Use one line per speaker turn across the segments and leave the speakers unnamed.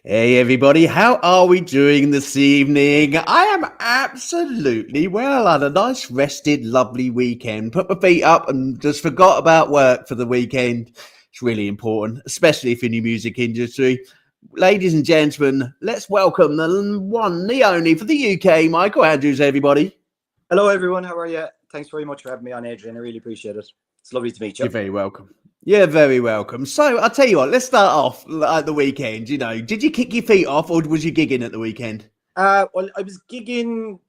Hey everybody, how are we doing this evening? I am absolutely well. I had a nice, rested, lovely weekend. Put my feet up and just forgot about work for the weekend. It's really important, especially if you're in the music industry. Ladies and gentlemen, let's welcome the one, the only for the UK, Michael Andrews, everybody.
Hello, everyone. How are you? Thanks very much for having me on, Adrian. I really appreciate it. It's lovely to meet you.
You're very welcome. You're very welcome. So I'll tell you what, let's start off at the weekend. Did you kick your feet off or was you gigging at the weekend?
Well, I was gigging,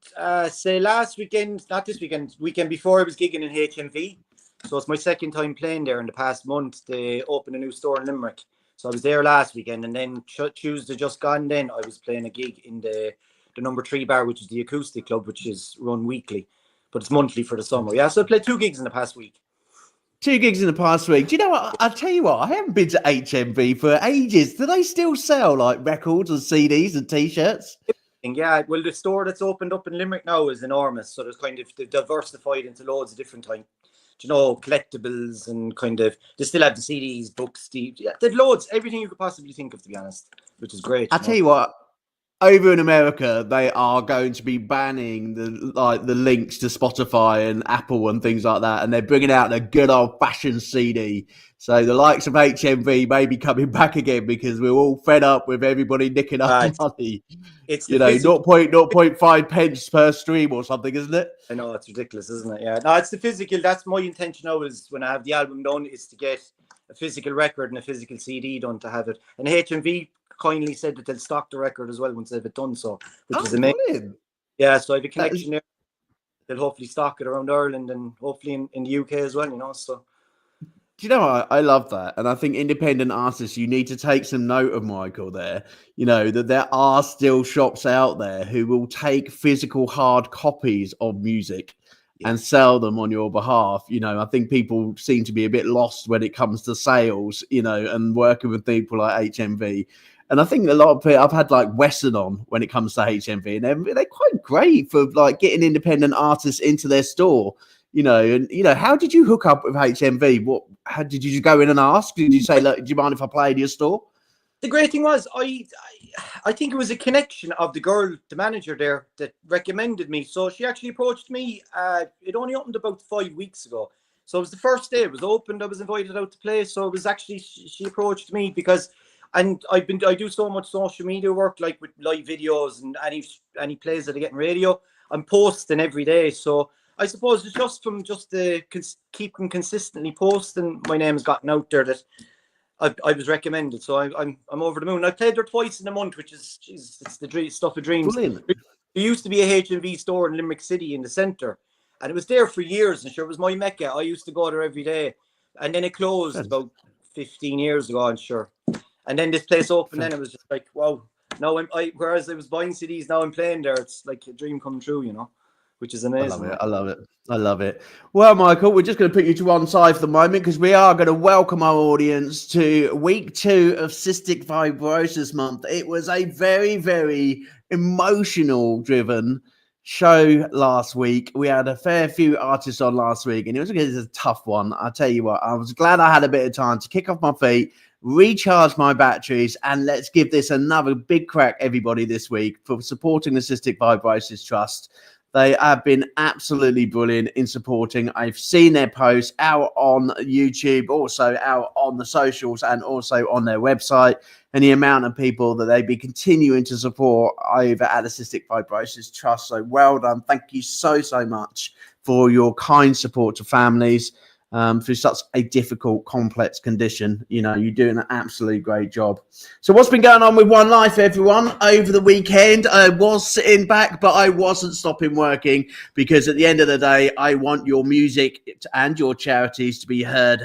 say last weekend, not this weekend, weekend before I was gigging in HMV. So it's my second time playing there in the past month. They opened a new store in Limerick. So I was there last weekend, and then Tuesday just gone, then I was playing a gig in the number 3 bar, which is the acoustic club, which is run weekly, but it's monthly for the summer. Yeah, so I played 2 gigs in the past week.
2 gigs in the past week. Do you know what? I'll tell you what, I haven't been to HMV for ages. Do they still sell like records and CDs and T-shirts?
Yeah, well, the store that's opened up in Limerick now is enormous. So there's kind of diversified into loads of different collectibles and they still have the CDs, books, they've loads, everything you could possibly think of, to be honest, which is great.
I'll tell you what, over in America, they are going to be banning the links to Spotify and Apple and things like that, and they're bringing out a good old-fashioned CD. So the likes of HMV may be coming back again because we're all fed up with everybody nicking up money. It's 0.05 pence per stream or something, isn't it?
I know, it's ridiculous, isn't it? Yeah, no, it's the physical. That's my intention now, is when I have the album done, is to get a physical record and a physical CD done to have it. And HMV kindly said that they'll stock the record as well once they've it done, so which is amazing. Brilliant. Yeah, so I have a connection there. They'll hopefully stock it around Ireland and hopefully in the UK as well, so.
Do you know what? I love that. And I think independent artists, you need to take some note of, Michael, there, that there are still shops out there who will take physical hard copies of music and sell them on your behalf. I think people seem to be a bit lost when it comes to sales, and working with people like HMV. And I think a lot of people, I've had like Western on when it comes to HMV, and they're quite great for like getting independent artists into their store. How did you hook up with HMV? How did you go in and ask? Did you say, look, do you mind if I play in your store?
The great thing was, I think it was a connection of the girl, the manager there, that recommended me. So she actually approached me. It only opened about 5 weeks ago. So it was the first day it was opened. I was invited out to play. So it was actually, she approached me because, and I do so much social media work, like with live videos and any plays that I get in radio. I'm posting every day. So I suppose it's just from keeping consistently posting, my name has gotten out there that I was recommended. So I'm over the moon. I played there twice in a month, which is, it's the stuff of dreams. Brilliant. There used to be a HMV store in Limerick City in the centre, and it was there for years. And sure, it was my mecca. I used to go there every day, and then it closed about 15 years ago, I'm sure. And then this place opened, and it was just like, wow. Now whereas I was buying CDs, now I'm playing there. It's like a dream come true, which is amazing.
I love it. Well, Michael, we're just going to put you to one side for the moment because we are going to welcome our audience to week 2 of Cystic Fibrosis Month. It was a very, very emotional driven show last week. We had a fair few artists on last week, and it was a tough one. I'll tell you what, I was glad I had a bit of time to kick off my feet, recharge my batteries, and let's give this another big crack, everybody, this week for supporting the Cystic Fibrosis Trust. They have been absolutely brilliant in supporting. I've seen their posts out on YouTube, also out on the socials, and also on their website, and the amount of people that they've been continuing to support over at the Cystic Fibrosis Trust. So well done. Thank you so much for your kind support to families through such a difficult, complex condition. You're doing an absolutely great job. So what's been going on with One Life, everyone? Over the weekend, I was sitting back, but I wasn't stopping working because at the end of the day, I want your music and your charities to be heard,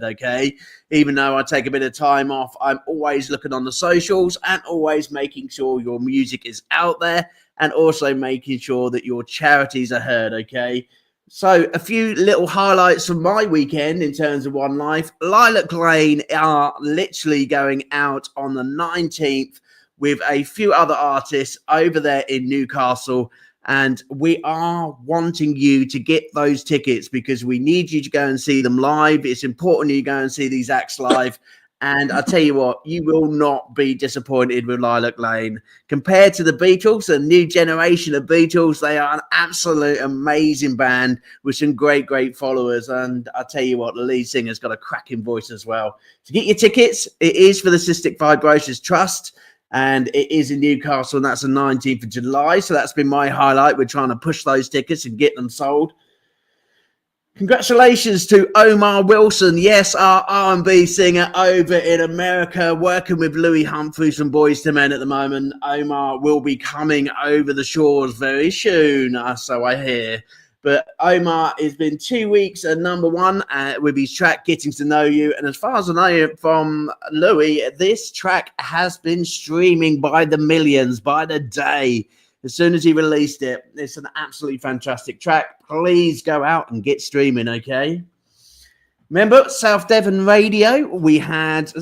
okay? Even though I take a bit of time off, I'm always looking on the socials and always making sure your music is out there and also making sure that your charities are heard, okay? So a few little highlights from my weekend in terms of One Life. Lilac Lane are literally going out on the 19th with a few other artists over there in Newcastle. And we are wanting you to get those tickets because we need you to go and see them live. It's important you go and see these acts live. And I tell you what, you will not be disappointed with Lilac Lane. Compared to the Beatles, a new generation of Beatles, they are an absolute amazing band with some great followers. And I tell you what, the lead singer's got a cracking voice as well. To get your tickets, it is for the Cystic Fibrosis Trust. And it is in Newcastle, and that's the 19th of July. So that's been my highlight. We're trying to push those tickets and get them sold. Congratulations to Omar Wilson. Yes, our R&B singer over in America, working with Louis Humphries from Boyz II Men at the moment. Omar will be coming over the shores very soon, so I hear. But Omar has been 2 weeks at number one with his track Getting to Know You. And as far as I know from Louis, this track has been streaming by the millions, by the day. As soon as he released it, it's an absolutely fantastic track. Please go out and get streaming, okay? Remember, South Devon Radio, we had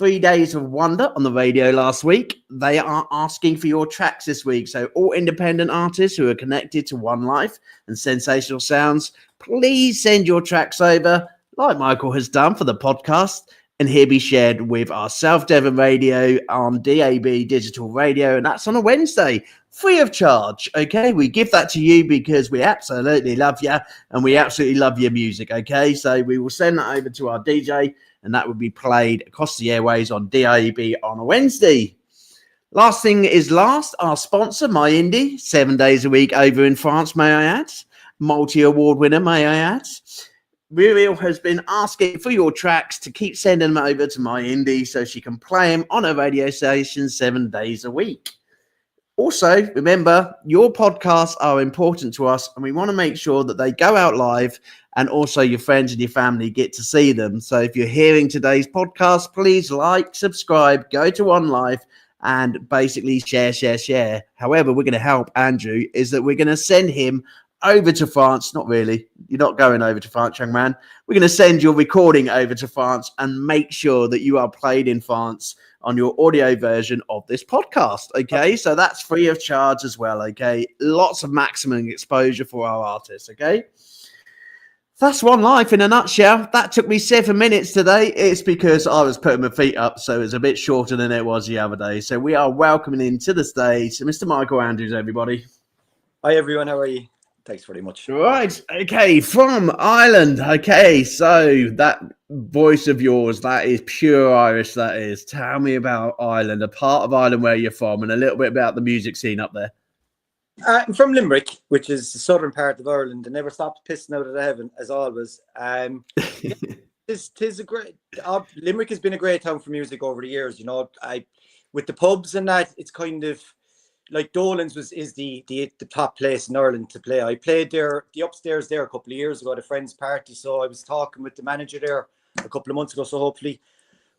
3 Days of Wonder on the radio last week. They are asking for your tracks this week. So all independent artists who are connected to One Life and Sensational Sounds, please send your tracks over, like Michael has done for the podcast, and he'll be shared with our South Devon Radio on DAB Digital Radio, and that's on a Wednesday, free of charge, okay? We give that to you because we absolutely love you, and we absolutely love your music, okay? So we will send that over to our DJ, and that will be played across the airways on DAB on a Wednesday. Last thing is last, our sponsor, My Indie, 7 days a week over in France, may I add. Multi-award winner, may I add. Muriel has been asking for your tracks to keep sending them over to My Indie so she can play them on her radio station 7 days a week. Also, remember, your podcasts are important to us, and we want to make sure that they go out live, and also your friends and your family get to see them. So if you're hearing today's podcast, please like, subscribe, go to One Life, and basically share. However, we're going to help Andrew is that we're going to send him over to France. Not really. You're not going over to France, young man. We're going to send your recording over to France and make sure that you are played in France on your audio version of this podcast. Okay, so that's free of charge as well. Okay, lots of maximum exposure for our artists. Okay, that's One Life in a nutshell. That took me 7 minutes today. It's because I was putting my feet up, so it's a bit shorter than it was the other day. So we are welcoming into the stage Mr. Michael Andrews, everybody.
Hi everyone, how are you? Thanks very much.
Right, okay, from Ireland. Okay, so that voice of yours, that is pure Irish, that is. Tell me about Ireland, a part of Ireland where you're from, and a little bit about the music scene up there.
I'm from Limerick, which is the southern part of Ireland, and never stops pissing out of the heaven, as always. Tis a great... Limerick has been a great town for music over the years, you know. With the pubs and that, it's kind of... Like Dolan's is the top place in Ireland to play. I played there, the upstairs there a couple of years ago at a friend's party. So I was talking with the manager there a couple of months ago. So hopefully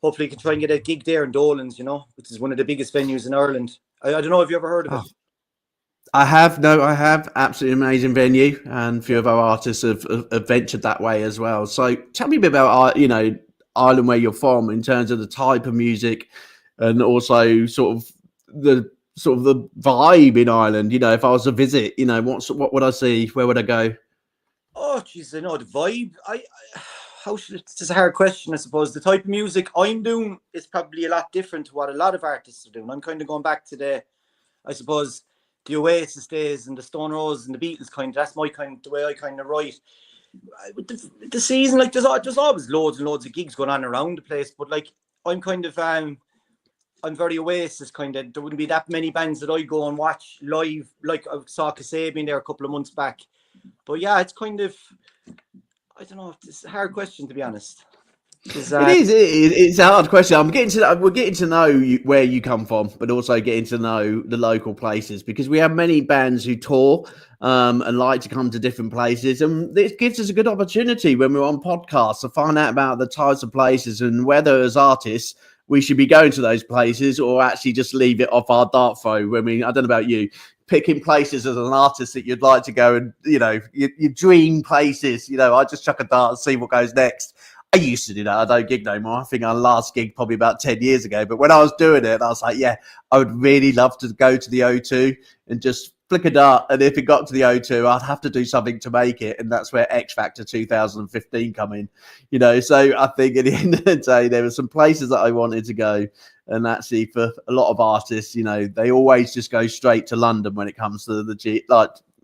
you can try and get a gig there in Dolan's, you know, which is one of the biggest venues in Ireland. I don't know if you ever heard of it.
I have. Absolutely amazing venue, and a few of our artists have ventured that way as well. So tell me a bit about, you know, Ireland where you're from in terms of the type of music, and also sort of the vibe in Ireland. You know, if I was to visit, you know, what would I see? Where would I go?
Oh, geez, I know the vibe. It's just a hard question, I suppose. The type of music I'm doing is probably a lot different to what a lot of artists are doing. I'm kind of going back to the Oasis days and the Stone Roses and the Beatles that's my the way I kind of write. With the season, like there's always loads and loads of gigs going on around the place, but like I'm kind of I'm very Oasis kind of. There wouldn't be that many bands that I go and watch live. Like I saw Kasabian there a couple of months back. But yeah, it's kind of, I don't know. It's a hard question, to be honest. It's
a hard question. We're getting to know where you come from, but also getting to know the local places, because we have many bands who tour and like to come to different places, and this gives us a good opportunity when we're on podcasts to find out about the types of places and whether as artists we should be going to those places or actually just leave it off our dart throw. I mean, I don't know about you, picking places as an artist that you'd like to go and, you know, your dream places. You know, I just chuck a dart and see what goes next. I used to do that. I don't gig no more. I think our last gig probably about 10 years ago. But when I was doing it, I was like, yeah, I would really love to go to the O2 and just flick a dart, and if it got to the O2, I'd have to do something to make it, and that's where X Factor 2015 come in. So I think at the end of the day, there were some places that I wanted to go, and actually for a lot of artists, they always just go straight to London when it comes to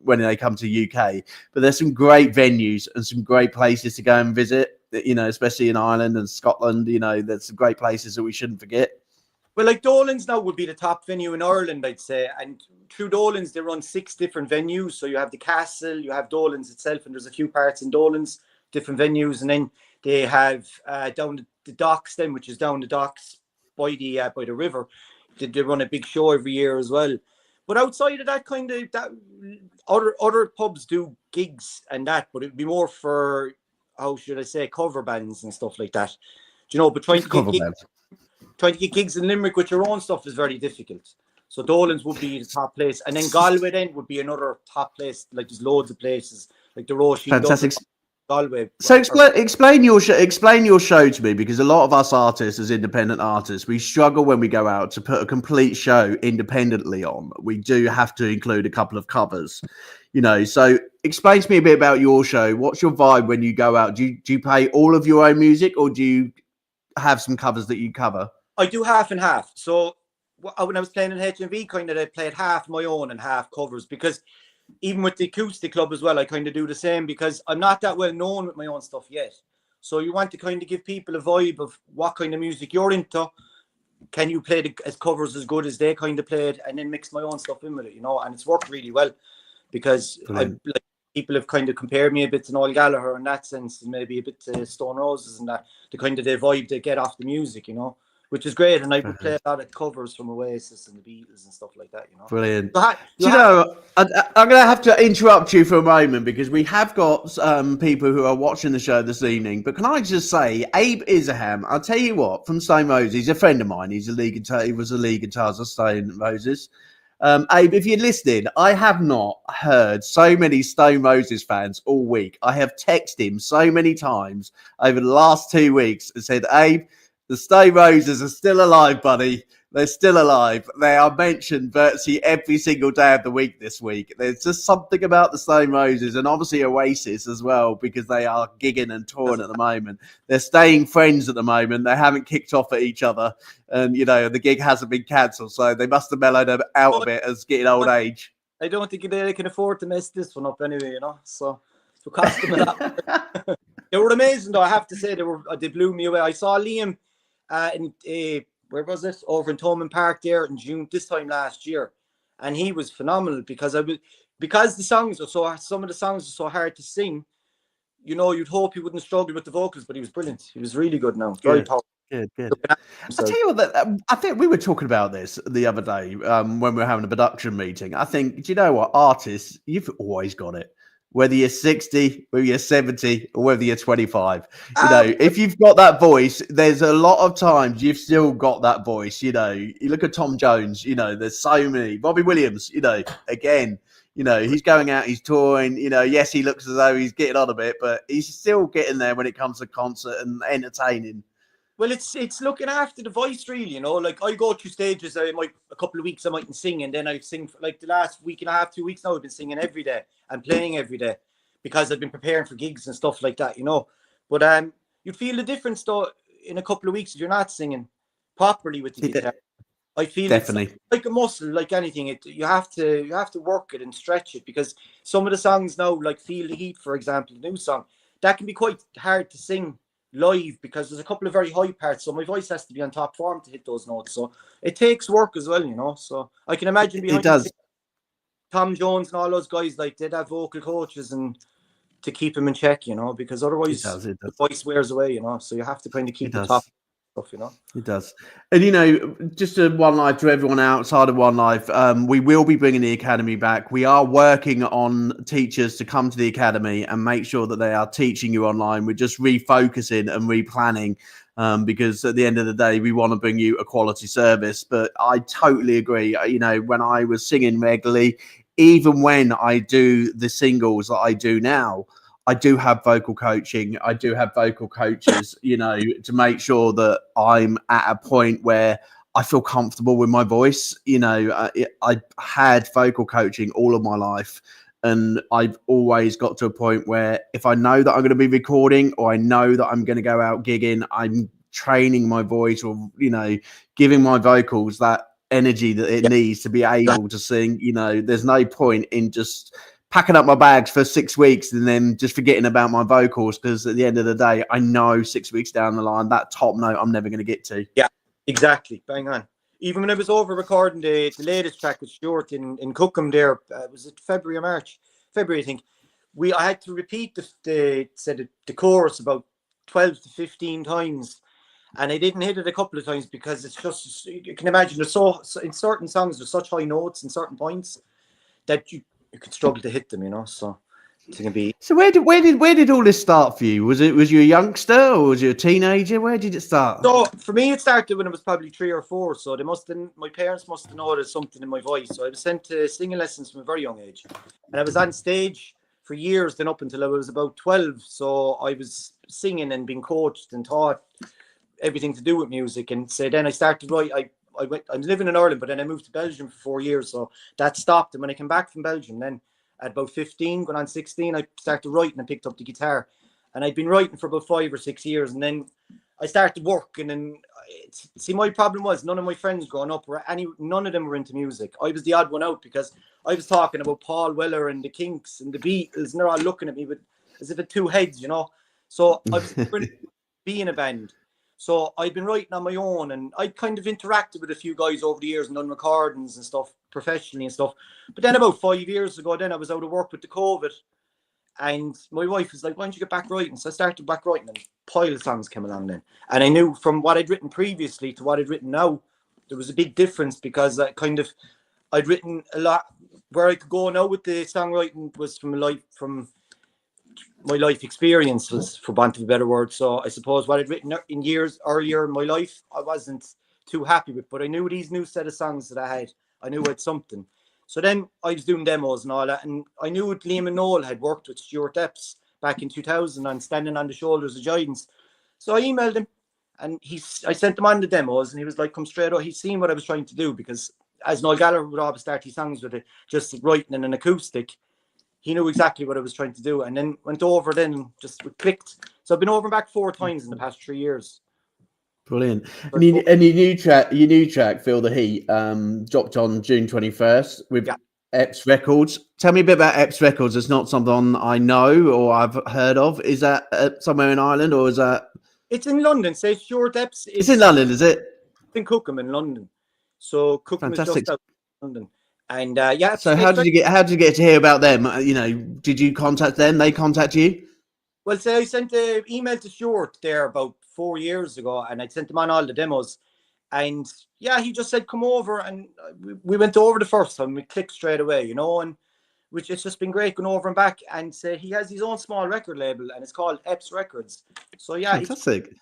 when they come to UK. But there's some great venues and some great places to go and visit, especially in Ireland and Scotland. There's some great places that we shouldn't forget.
Well, like Dolan's now would be the top venue in Ireland, I'd say. And through Dolan's, they run 6 different venues. So you have the Castle, you have Dolan's itself, and there's a few parts in Dolan's, different venues. And then they have down the docks then, which is down the docks by the river. They run a big show every year as well. But outside of that other pubs do gigs and that, but it'd be more for, how should I say, cover bands and stuff like that. But trying to get gigs in Limerick with your own stuff is very difficult. So Dolan's would be the top place, and then Galway then would be another top place. Like there's loads of places, like the Roisin.
Fantastic.
Galway.
So explain your show to me, because a lot of us artists, as independent artists, we struggle when we go out to put a complete show independently on. We do have to include a couple of covers, So explain to me a bit about your show. What's your vibe when you go out? Do you play all of your own music, or do you have some covers that you cover?
I do half and half. So when I was playing in HMV, I played half my own and half covers, because even with the acoustic club as well, I kind of do the same, because I'm not that well known with my own stuff yet. So you want to kind of give people a vibe of what kind of music you're into. Can you play as covers as good as they kind of played, and then mix my own stuff in with it, and it's worked really well, because people have kind of compared me a bit to Noel Gallagher in that sense, and maybe a bit to Stone Roses and that, the kind of the vibe they get off the music, which is great. And I would play a lot of covers from Oasis and the Beatles and stuff like that,
Brilliant. I'm going to have to interrupt you for a moment, because we have got people who are watching the show this evening. But can I just say, Abe Isaham, I'll tell you what, from Stone Roses, he's a friend of mine. He was a lead guitarist of Stone Roses. Abe, if you're listening, I have not heard so many Stone Roses fans all week. I have texted him so many times over the last 2 weeks and said, Abe, the Stone Roses are still alive, buddy. They're still alive. They are mentioned virtually every single day of the week this week. There's just something about the Stone Roses, and obviously Oasis as well, because they are gigging and touring at the moment. They're staying friends at the moment. They haven't kicked off at each other, and the gig hasn't been cancelled, so they must have mellowed out a bit as getting old age.
I don't think they can afford to mess this one up anyway, So it cost them a lot. They were amazing, though. I have to say, they blew me away. I saw Liam where was it? Over in Thomond Park there in June, this time last year. And he was phenomenal, because the songs are some of the songs are so hard to sing, you'd hope he wouldn't struggle with the vocals, but he was brilliant. He was really good now. Very tall.
Good. I'll tell you what, I think we were talking about this the other day when we were having a production meeting. I think, do you know what? Artists, you've always got it. Whether you're 60, whether you're 70, or whether you're 25, if you've got that voice, there's a lot of times you've still got that voice. You look at Tom Jones, there's so many. Robbie Williams, again, he's going out, he's touring, yes, he looks as though he's getting on a bit, but he's still getting there when it comes to concert and entertaining.
Well, it's looking after the voice, really, Like, I go through stages. A couple of weeks I mightn't sing, and then I sing for like the last week and a half, 2 weeks now. I've been singing every day and playing every day, because I've been preparing for gigs and stuff like that, But you'd feel the difference though in a couple of weeks if you're not singing properly with the guitar. I feel definitely it's like a muscle, like anything. You have to work it and stretch it, because some of the songs now, like "Feel the Heat," for example, the new song, that can be quite hard to sing live, because there's a couple of very high parts, so my voice has to be on top form to hit those notes. So it takes work as well, So I can imagine behind
it does.
Tom Jones and all those guys, like, they'd have vocal coaches and to keep him in check, because otherwise the voice wears away, So you have to kind of keep the top stuff,
It does. And just one life to everyone outside of One Life, we will be bringing the academy back. We are working on teachers to come to the academy and make sure that they are teaching you online. We're just refocusing and replanning, because at the end of the day, we want to bring you a quality service. But I totally agree. When I was singing regularly, even when I do the singles that I do now, I do have vocal coaching. I do have vocal coaches, to make sure that I'm at a point where I feel comfortable with my voice. You know, I had vocal coaching all of my life. And I've always got to a point where if I know that I'm going to be recording or I know that I'm going to go out gigging, I'm training my voice or, you know, giving my vocals that energy that it needs to be able to sing. You know, there's no point in just packing up my bags for 6 weeks and then just forgetting about my vocals, because at the end of the day, I know 6 weeks down the line, that top note I'm never going to get to.
Yeah, exactly. Bang on. Even when I was over recording the latest track with Stuart in Cookham there, was it February or March? February, I think. I had to repeat the chorus about 12 to 15 times, and I didn't hit it a couple of times because it's just, you can imagine, there's so in certain songs there's such high notes in certain points that you could struggle to hit them, you know. So it's gonna be.
So where did all this start for you? Was you a youngster or was you a teenager? Where did it start?
So for me, it started when I was probably 3 or 4. So my parents must have noticed something in my voice. So I was sent to singing lessons from a very young age, and I was on stage for years, then up until I was about 12. So I was singing and being coached and taught everything to do with music. And so then I started write. I'm living in Ireland, but then I moved to Belgium for 4 years. So that stopped. And when I came back from Belgium, then at about 15, going on 16, I started writing and picked up the guitar. And I'd been writing for about 5 or 6 years. And then I started working. And see, my problem was none of my friends growing up none of them were into music. I was the odd one out because I was talking about Paul Weller and the Kinks and the Beatles, and they're all looking at me as if it 2 heads, you know. So I was being a band. So I've been writing on my own, and I kind of interacted with a few guys over the years and done recordings and stuff professionally and stuff. But then about 5 years ago, then I was out of work with the COVID, and my wife was like, "Why don't you get back writing?" So I started back writing, and a pile of songs came along then. And I knew from what I'd written previously to what I'd written now, there was a big difference, because I'd written a lot. Where I could go now with the songwriting was from my life experiences, for want of a better word. So I suppose what I'd written in years earlier in my life, I wasn't too happy with, but I knew these new set of songs that I knew I had something. So then I was doing demos and all that, and I knew Liam and Noel had worked with Stuart Epps back in 2000 on Standing on the Shoulders of Giants. So I emailed him, and I sent him on the demos, and he was like, "Come straight out." He's seen what I was trying to do, because as Noel Gallagher would always start his songs with it, just writing in an acoustic. He knew exactly what I was trying to do, and then went over then and just clicked. So I've been over and back 4 times in the past 3 years.
Brilliant. And your new track, Feel the Heat, dropped on June 21st with Epps Records. Tell me a bit about Epps Records. It's not something I know or I've heard of. Is that somewhere in Ireland, or is that?
It's in London. Say Stuart Epps.
It's in London, is it?
It's in Cookham in London. So Cookham is just out of London. And
so how did you get to hear about them? You know, did you contact them? They contact you?
Well, say I sent an email to Stuart there about 4 years ago, and I sent him on all the demos. And he just said, "Come over," and we went over the first time. We clicked straight away, you know, and which it's just been great going over and back. And he has his own small record label, and it's called Epps Records. So
fantastic.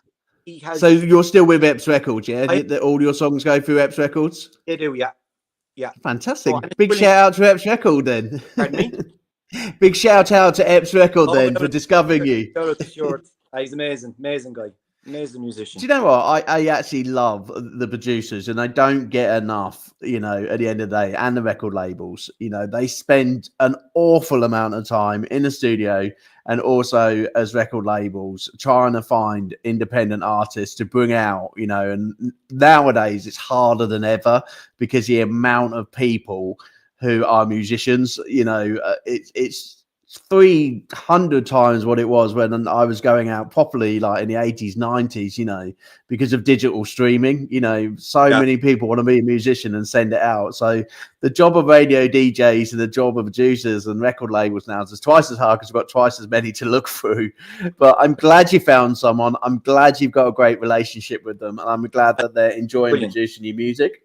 He has.
So you're still with Epps Records, yeah? All your songs go through Epps Records?
They do, yeah. Yeah.
Fantastic. Big shout out to Epps Record then.
Pardon me?
Big shout out to Epps Record for discovering you.
Shout out to Stuart. He's amazing. Amazing guy. Amazing musician.
Do you know what? I actually love the producers, and I don't get enough, you know, at the end of the day, and the record labels. You know, they spend an awful amount of time in the studio and also as record labels trying to find independent artists to bring out, you know, and nowadays it's harder than ever because the amount of people who are musicians, you know, it's 300 times what it was when I was going out properly, like in the 80s, 90s, you know, because of digital streaming. You know, so many people want to be a musician and send it out. So the job of radio DJs and the job of producers and record labels now is twice as hard because we've got twice as many to look through. But I'm glad you found someone. I'm glad you've got a great relationship with them, and I'm glad that they're enjoying producing your music.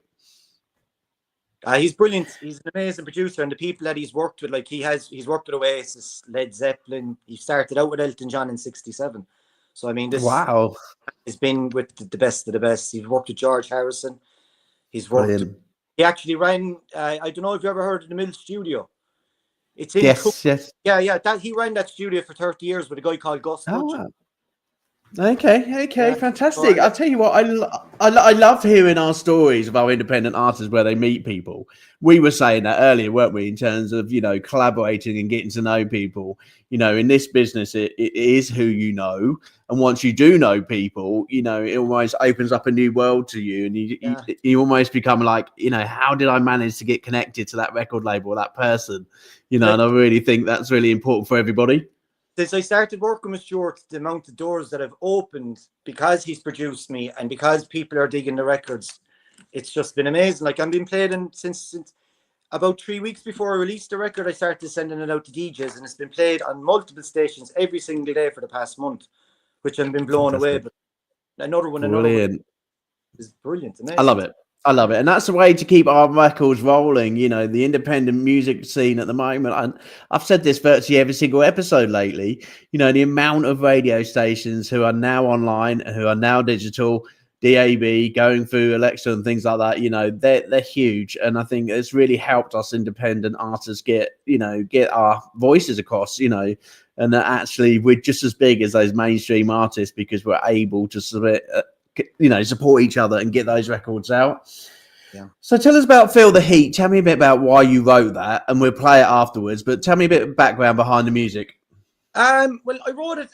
He's brilliant. He's an amazing producer, and the people that he's worked with, like he's worked with Oasis, Led Zeppelin. He started out with Elton John in '67. So I mean, he's been with the best of the best. He's worked with George Harrison. He's worked. He actually ran. I don't know if you ever heard of the Mill Studio. It's in
yes.
Yeah. He ran that studio for 30 years with a guy called Gus.
Oh, wow. Okay,
Yeah.
fantastic.
So
I'll tell you what, I love hearing our stories of our independent artists where they meet people. We were saying that earlier, weren't we, in terms of, collaborating and getting to know people. In this business, it is who you know. And once you do know people, it almost opens up a new world to you. And you almost become like, how did I manage to get connected to that record label, that person? And I really think that's really important for everybody.
Since I started working with Stuart, the amount of doors that have opened because he's produced me and because people are digging the records, it's just been amazing. Like, I've been playing since about 3 weeks before I released the record. I started sending it out to DJs, and it's been played on multiple stations every single day for the past month, which I've been blown away. But another one is brilliant. Amazing.
I love it. And that's the way to keep our records rolling, the independent music scene at the moment. And I've said this virtually every single episode lately, the amount of radio stations who are now online, who are now digital, DAB, going through Alexa and things like that, they're huge. And I think it's really helped us independent artists get our voices across, and that actually we're just as big as those mainstream artists because we're able to support each other and get those records out.
Yeah.
So tell us about Feel the Heat. Tell me a bit about why you wrote that, and we'll play it afterwards. But tell me a bit of background behind the music.
Well, I wrote it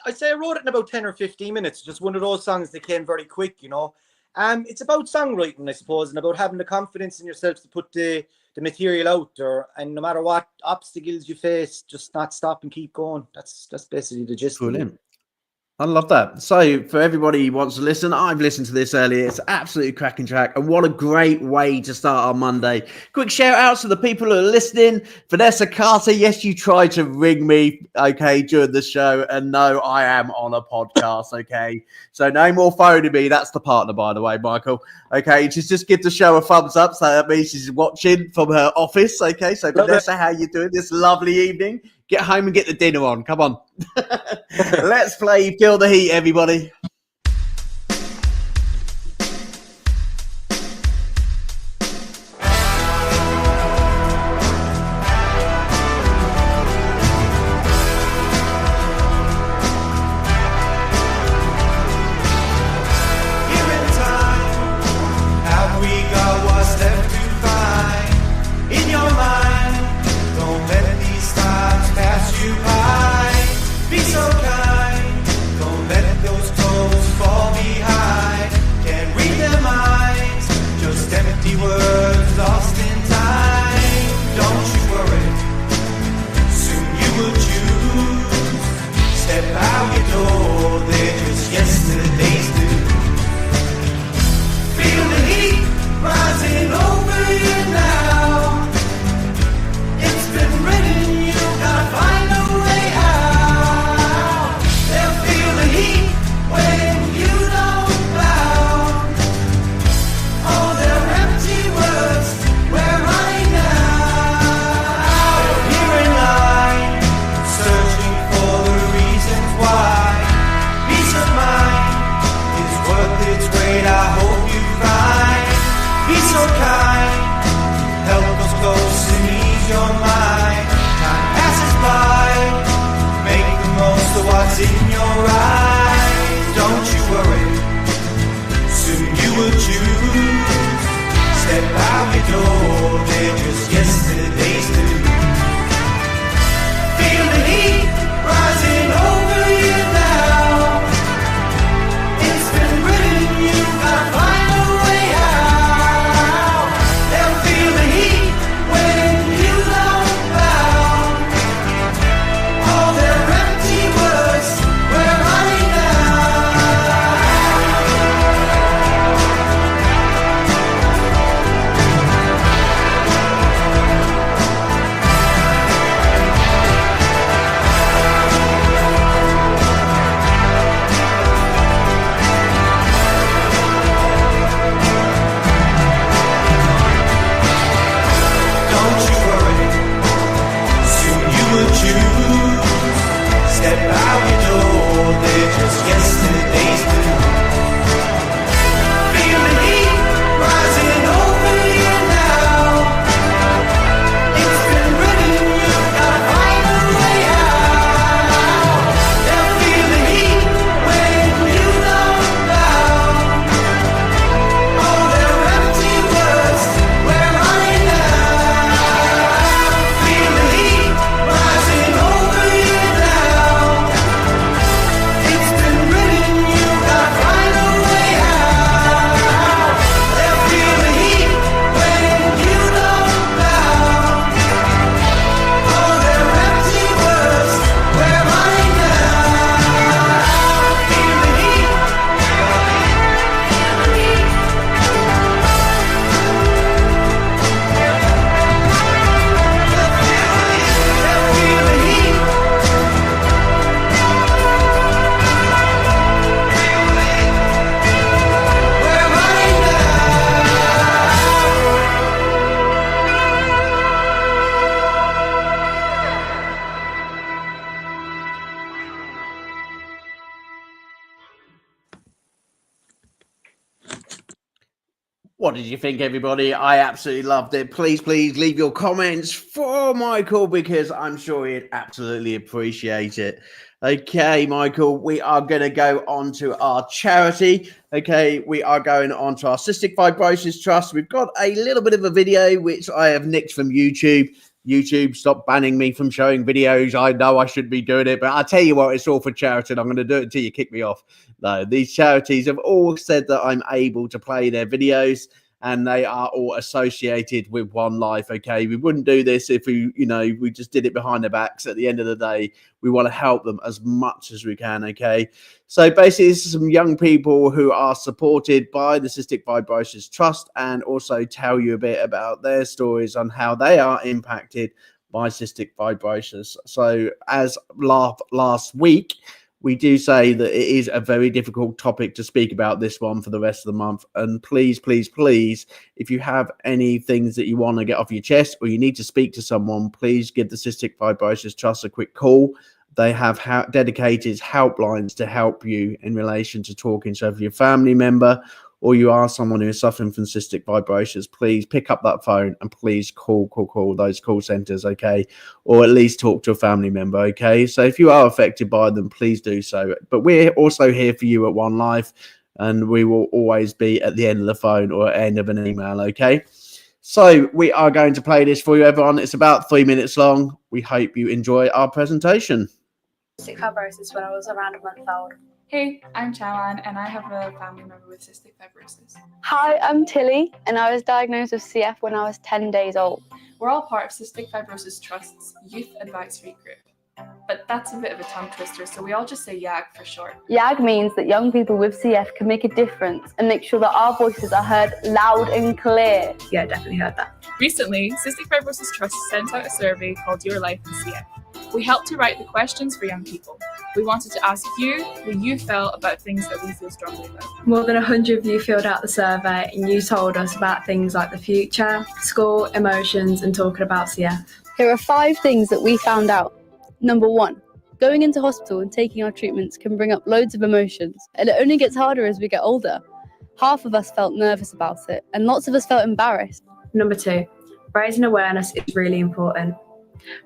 in about 10 or 15 minutes. Just one of those songs that came very quick, It's about songwriting, I suppose, and about having the confidence in yourself to put the material out there, and no matter what obstacles you face, just not stop and keep going. That's basically the gist.
Brilliant. I love that. So for everybody who wants to listen, I've listened to this earlier. It's absolutely cracking track. And what a great way to start our Monday. Quick shout out to the people who are listening. Vanessa Carter, yes, you tried to ring me, okay, during the show. And no, I am on a podcast, okay? So no more phoning me. That's the partner, by the way, Michael. Okay, just give the show a thumbs up. So that means she's watching from her office, okay? So Vanessa, how you doing this lovely evening? Get home and get the dinner on. Come on. Let's play Feel the Heat, everybody. What did you think, everybody? I absolutely loved it. Please leave your comments for Michael, because I'm sure he'd absolutely appreciate it. Okay, Michael, we are going to go on to our charity. Okay, we are going on to our Cystic Fibrosis Trust. We've got a little bit of a video which I have nicked from YouTube. YouTube, stop banning me from showing videos. I know I should be doing it, but I tell you what, it's all for charity, and I'm going to do it until you kick me off. No, these charities have all said that I'm able to play their videos, and they are all associated with One Life. Okay, we wouldn't do this if we just did it behind their backs. At the end of the day, we want to help them as much as we can. Okay, so basically, this is some young people who are supported by the Cystic Fibrosis Trust, and also tell you a bit about their stories on how they are impacted by cystic fibrosis. So, as last week, we do say that it is a very difficult topic to speak about this one for the rest of the month. And please, if you have any things that you want to get off your chest, or you need to speak to someone, please give the Cystic Fibrosis Trust a quick call. They have dedicated helplines to help you in relation to talking. So if you're a family member, or you are someone who is suffering from cystic fibrosis, please pick up that phone and please call those call centers, okay? Or at least talk to a family member, okay? So if you are affected by them, please do so. But we're also here for you at One Life, and we will always be at the end of the phone or end of an email, okay? So we are going to play this for you, everyone. It's about 3 minutes long. We hope you enjoy our presentation.
Cystic fibrosis when I was around a month old.
Hey, I'm Chalan, and I have a family member with cystic fibrosis.
Hi, I'm Tilly, and I was diagnosed with CF when I was 10 days old.
We're all part of Cystic Fibrosis Trust's Youth Advisory Group. But that's a bit of a tongue twister, so we all just say YAG for short.
YAG means that young people with CF can make a difference and make sure that our voices are heard loud and clear.
Yeah, definitely heard that.
Recently, Cystic Fibrosis Trust sent out a survey called Your Life in CF. We helped to write the questions for young people. We wanted to ask you what you felt about things that we feel strongly about.
More than 100 of you filled out the survey, and you told us about things like the future, school, emotions, and talking about CF.
Here are 5 things that we found out. Number 1, going into hospital and taking our treatments can bring up loads of emotions, and it only gets harder as we get older. Half of us felt nervous about it, and lots of us felt embarrassed.
Number 2, raising awareness is really important.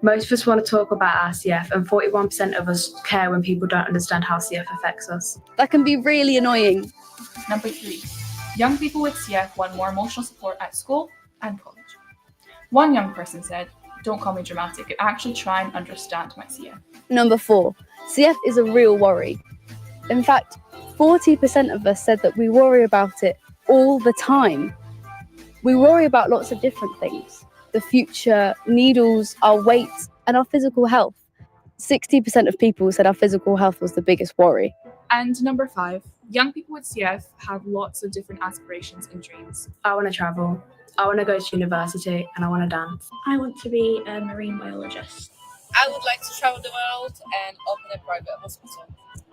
Most of us want to talk about our CF, and 41% of us care when people don't understand how CF affects us.
That can be really annoying.
Number 3, young people with CF want more emotional support at school and college. One young person said, "Don't call me dramatic, actually try and understand my CF."
Number 4, CF is a real worry. In fact, 40% of us said that we worry about it all the time. We worry about lots of different things. The future, needles, our weight, and our physical health. 60% of people said our physical health was the biggest worry.
And number 5, young people with CF have lots of different aspirations and dreams.
I want to travel, I want to go to university, and I want to dance.
I want to be a marine biologist.
I would like to travel the world and open a private hospital.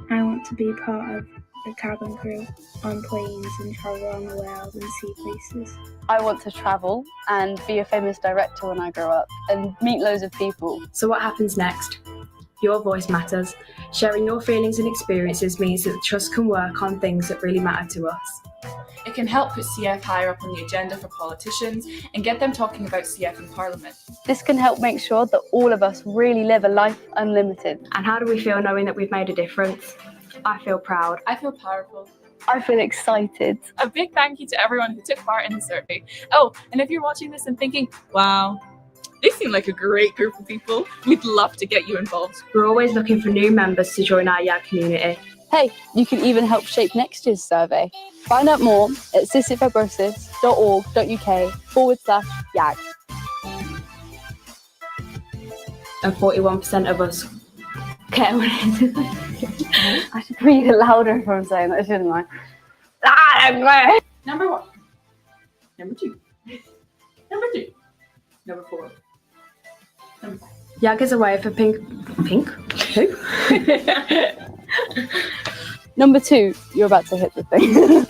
I want to be part of the cabin crew on planes and travel around the world and see places.
I want to travel and be a famous director when I grow up and meet loads of people.
So what happens next? Your voice matters. Sharing your feelings and experiences means that the Trust can work on things that really matter to us.
It can help put CF higher up on the agenda for politicians and get them talking about CF in Parliament.
This can help make sure that all of us really live a life unlimited.
And how do we feel knowing that we've made a difference? I feel proud.
I feel powerful.
I feel excited.
A big thank you to everyone who took part in the survey. Oh, and if you're watching this and thinking, wow, they seem like a great group of people, we'd love to get you involved.
We're always looking for new members to join our YAG community.
Hey, you can even help shape next year's survey. Find out more at cysticfibrosis.org.uk/YAG.
And 41% of us care when it
I should read it louder if I'm saying that, shouldn't I?
Number 1. Number 2. Number 3. Number 4. Number 5.
YAG is a way for pink? Who?
Number 2, you're about to hit the thing.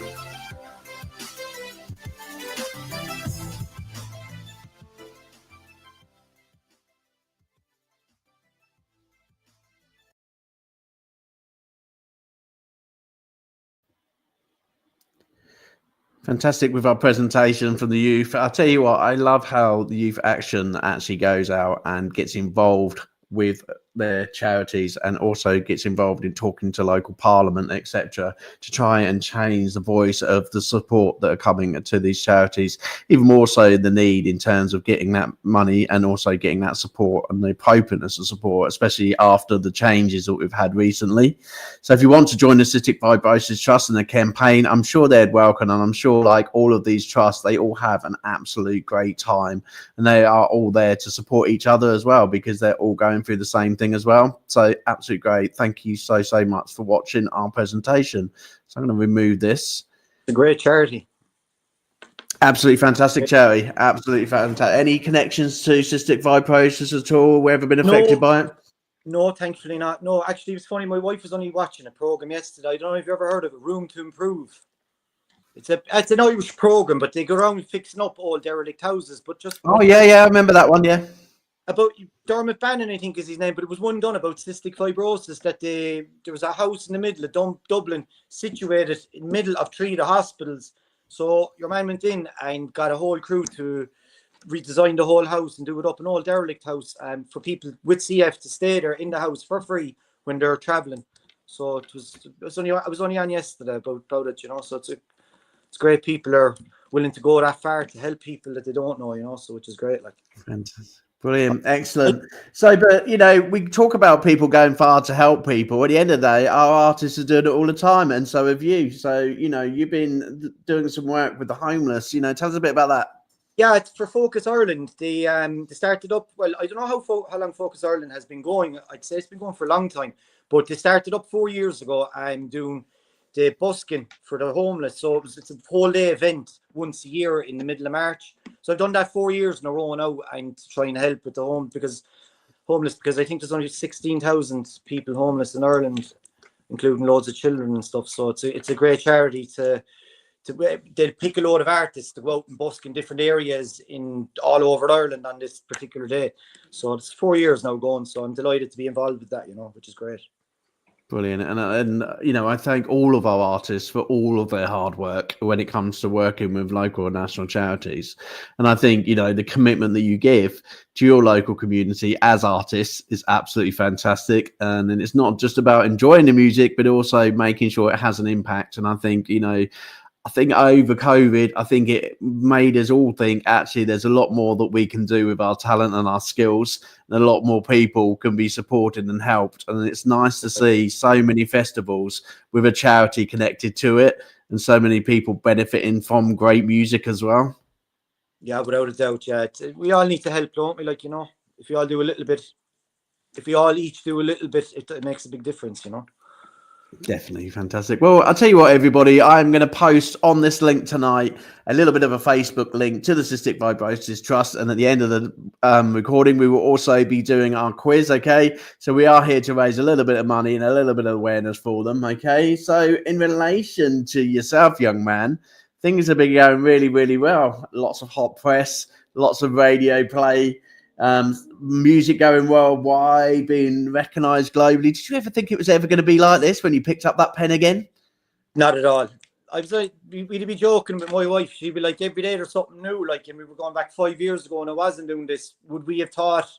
Fantastic with our presentation from the youth. I'll tell you what, I love how the Youth Action actually goes out and gets involved with their charities and also gets involved in talking to local parliament, etc., to try and change the voice of the support that are coming to these charities, even more so the need in terms of getting that money and also getting that support and the appropriateness of support, especially after the changes that we've had recently. So if you want to join the Cystic Fibrosis Trust in the campaign, I'm sure they'd welcome, and I'm sure like all of these trusts, they all have an absolute great time, and they are all there to support each other as well, because they're all going through the same thing as well. So absolutely great. Thank you so much for watching our presentation. So I'm going to remove this.
It's a great charity.
Absolutely fantastic charity. Absolutely fantastic. Any connections to cystic fibrosis at all? We ever been affected by it?
No, thankfully not. No, actually, it was funny. My wife was only watching a program yesterday. I don't know if you ever heard of it, Room to Improve. It's an Irish program, but they go around fixing up all derelict houses. But just
I remember that one. Yeah.
About Dermot Bannon, I think is his name, but it was one done about cystic fibrosis. That there was a house in the middle of Dublin, situated in the middle of 3 of the hospitals. So your man went in and got a whole crew to redesign the whole house and do it up an old derelict house, and for people with CF to stay there in the house for free when they're traveling. So I was only on yesterday about it, you know. So it's great. People are willing to go that far to help people that they don't know, you know. So which is great, like.
Fantastic. Brilliant, excellent. So, but you know, we talk about people going far to help people. At the end of the day, our artists are doing it all the time, and so have you. So, you know, you've been doing some work with the homeless. You know, tell us a bit about that.
Yeah, it's for Focus Ireland. They started up. Well, I don't know how long Focus Ireland has been going. I'd say it's been going for a long time, but they started up 4 years ago. I'm doing the busking for the homeless. So it's a whole day event once a year in the middle of March. So I've done that 4 years in a row now. I'm trying to help with the homeless because I think there's only 16,000 people homeless in Ireland, including loads of children and stuff. So it's a great charity they'll pick a load of artists to go out and busk in different areas in all over Ireland on this particular day. So it's 4 years now going. So I'm delighted to be involved with that, you know, which is great.
Brilliant. And you know, I thank all of our artists for all of their hard work when it comes to working with local and national charities. And I think, you know, the commitment that you give to your local community as artists is absolutely fantastic. And it's not just about enjoying the music, but also making sure it has an impact. And I think, you know, over COVID, I think it made us all think actually there's a lot more that we can do with our talent and our skills, and a lot more people can be supported and helped. And it's nice to see so many festivals with a charity connected to it, and so many people benefiting from great music as well.
Yeah, without a doubt. Yeah, we all need to help, don't we? Like, you know, if we all do a little bit, if we all each do a little bit, it makes a big difference, you know.
Definitely fantastic. Well, I'll tell you what, everybody, I'm going to post on this link tonight a little bit of a Facebook link to the Cystic Fibrosis Trust, and at the end of the recording we will also be doing our quiz. Okay, so we are here to raise a little bit of money and a little bit of awareness for them. Okay, so in relation to yourself, young man, things have been going really well. Lots of hot press, lots of radio play, music going worldwide, being recognized globally. Did you ever think it was ever going to be like this when you picked up that pen again?
Not at all. I was like, we'd be joking with my wife. She'd be like, every day there's something new. Like, and we were going back 5 years ago and I wasn't doing this. Would we have thought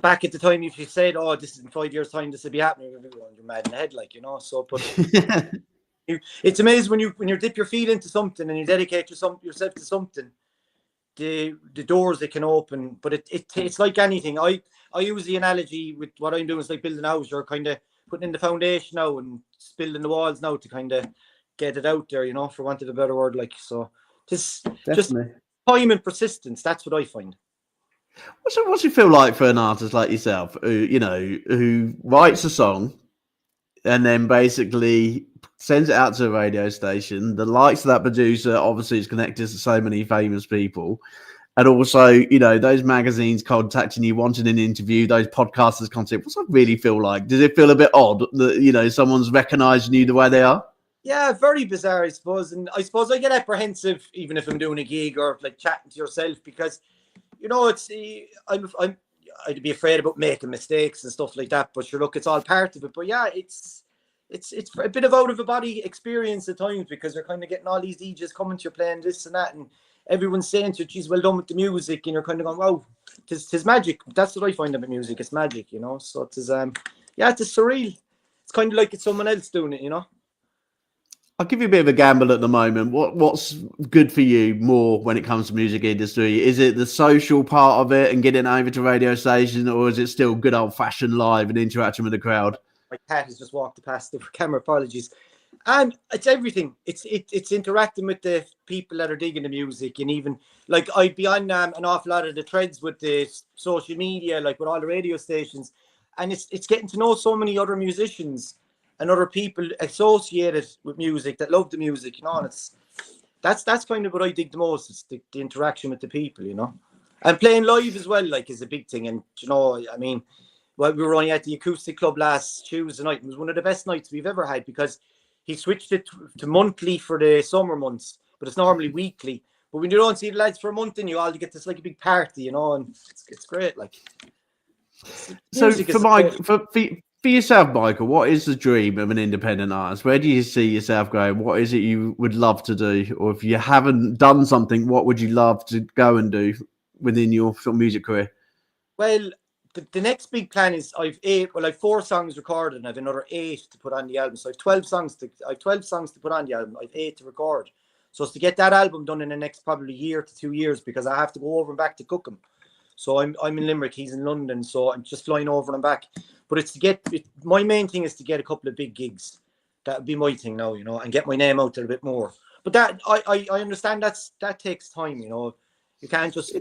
back at the time if you said, oh, this is in 5 years' time, this will be happening? We'd be going, you're mad in the head, like, you know. So, but it's amazing when you dip your feet into something and you dedicate yourself to something. The doors they can open, but it's like anything. I use the analogy with what I'm doing is like building a house. You're kind of putting in the foundation now and building the walls now to kind of get it out there, you know, for want of a better word. Like, so just time and persistence. That's what I find.
What's it feel like for an artist like yourself, who writes a song and then basically sends it out to a radio station? The likes of that producer obviously is connected to so many famous people. And also, you know, those magazines contacting you, wanting an interview, those podcasters contacting. What's that really feel like? Does it feel a bit odd that, you know, someone's recognizing you the way they are?
Yeah, very bizarre, I suppose. And I suppose I get apprehensive even if I'm doing a gig or like chatting to yourself, because, you know, I'd be afraid about making mistakes and stuff like that. But sure, look, it's all part of it. But yeah, it's it's a bit of out of a body experience at times, because you're kind of getting all these DJs coming to you playing this and that, and everyone's saying to you, geez, well done with the music, and you're kind of going, wow, tis magic. That's what I find about music. It's magic, you know. So it's it's surreal. It's kind of like it's someone else doing it, you know.
I'll give you a bit of a gamble at the moment. What's good for you more when it comes to music industry? Is it the social part of it and getting over to radio stations, or is it still good old fashioned live and interaction with the crowd?
My cat has just walked past the camera. Apologies. And it's everything. It's interacting with the people that are digging the music, and even like I'd be on an awful lot of the threads with the social media, like with all the radio stations, and it's getting to know so many other musicians and other people associated with music that love the music, you know. And that's kind of what I dig the most. It's the interaction with the people, you know, and playing live as well, like, is a big thing. And you know, I mean, well, we were only at the Acoustic Club last Tuesday night. It was one of the best nights we've ever had, because he switched it to monthly for the summer months, but it's normally weekly. But when you don't see the lads for a month, and you get this like a big party, you know, and it's great. Like,
so for yourself, Michael, what is the dream of an independent artist? Where do you see yourself going? What is it you would love to do? Or if you haven't done something, what would you love to go and do within your music career?
Well, the next big plan is I've 4 songs recorded, and I've another 8 to put on the album. So I've 12 songs to put on the album. I've 8 to record. So it's to get that album done in the next probably year to 2 years, because I have to go over and back to Cookham. So I'm in Limerick, he's in London, so I'm just flying over and back. But it's to get my main thing is to get a couple of big gigs. That would be my thing now, you know, and get my name out there a bit more. But that I understand that takes time, you know. You can't just